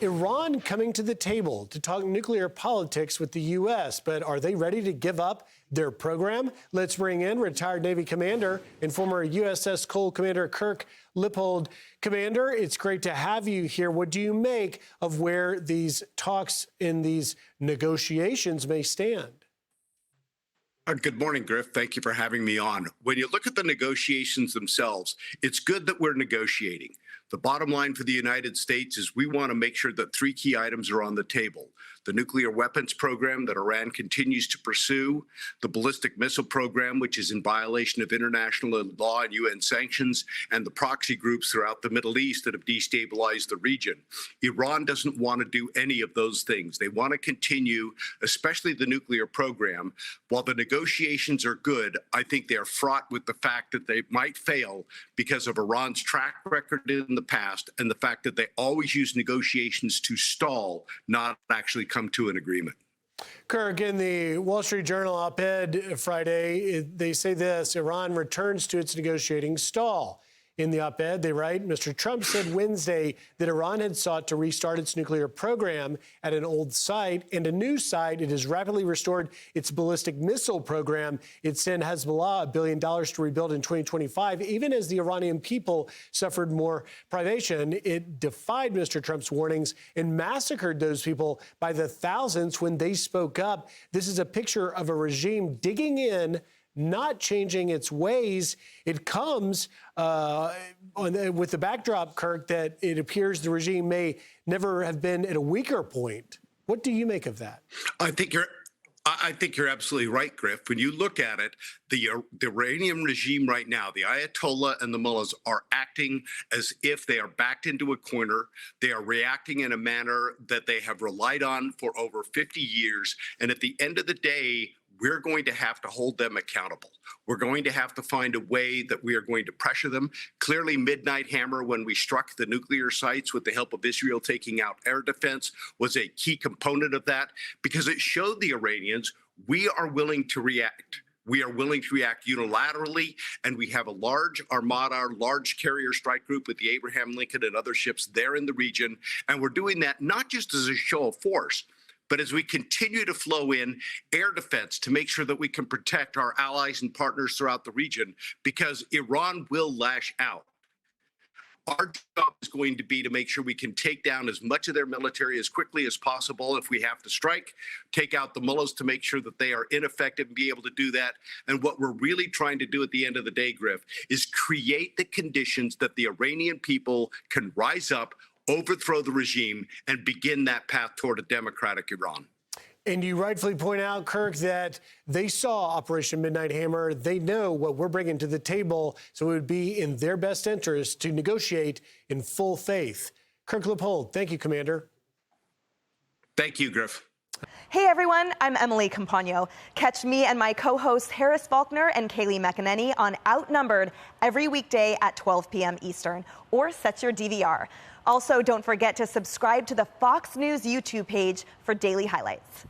Iran coming to the table to talk nuclear politics with the U.S., but are they ready to give up their program? Let's bring in retired Navy commander and former USS Cole Commander Kirk Lippold. Commander, it's great to have you here. What do you make of where these talks in these negotiations may stand? Good morning, Griff. Thank you for having me on. When you look at the negotiations themselves, it's good that we're negotiating. The bottom line for the United States is we want to make sure that three key items are on the table. The nuclear weapons program that Iran continues to pursue, the ballistic missile program, which is in violation of international law and UN sanctions, and the proxy groups throughout the Middle East that have destabilized the region. Iran doesn't want to do any of those things. They want to continue, especially the nuclear program. While the negotiations are good, I think they are fraught with the fact that they might fail because of Iran's track record in the past and the fact that they always use negotiations to stall, not actually come to an agreement. Kirk, in the Wall Street Journal op-ed Friday, they say this: Iran returns to its negotiating stall. In the op-ed, they write, Mr. Trump said Wednesday that Iran had sought to restart its nuclear program at an old site, and a new site. It has rapidly restored its ballistic missile program. It sent Hezbollah $1 billion to rebuild in 2025, even as the Iranian people suffered more privation. It defied Mr. Trump's warnings and massacred those people by the thousands when they spoke up. This is a picture of a regime digging in, not changing its ways. It comes with the backdrop, Kirk, that it appears the regime may never have been at a weaker point. What do you make of that? I think you're absolutely right, Griff. When you look at it, the Iranian regime right now, the Ayatollah and the mullahs are acting as if they are backed into a corner. They are reacting in a manner that they have relied on for over 50 years. And at the end of the day, we're going to have to hold them accountable. We're going to have to find a way that we are going to pressure them. Clearly, Midnight Hammer, when we struck the nuclear sites with the help of Israel taking out air defense, was a key component of that because it showed the Iranians we are willing to react. We are willing to react unilaterally, and we have a large armada, large carrier strike group with the Abraham Lincoln and other ships there in the region. And we're doing that not just as a show of force, but as we continue to flow in air defense to make sure that we can protect our allies and partners throughout the region, because Iran will lash out. Our job is going to be to make sure we can take down as much of their military as quickly as possible. If we have to strike, take out the mullahs to make sure that they are ineffective and be able to do that. And what we're really trying to do at the end of the day, Griff, is create the conditions that the Iranian people can rise up, overthrow the regime, and begin that path toward a democratic Iran. And you rightfully point out, Kirk, that they saw Operation Midnight Hammer. They know what we're bringing to the table, so it would be in their best interest to negotiate in full faith. Kirk Lippold, thank you, Commander. Thank you, Griff. Hey everyone, I'm Emily Campagno. Catch me and my co-hosts Harris Faulkner and Kaylee McEnany on Outnumbered every weekday at 12 p.m. Eastern, or set your DVR. Also, don't forget to subscribe to the Fox News YouTube page for daily highlights.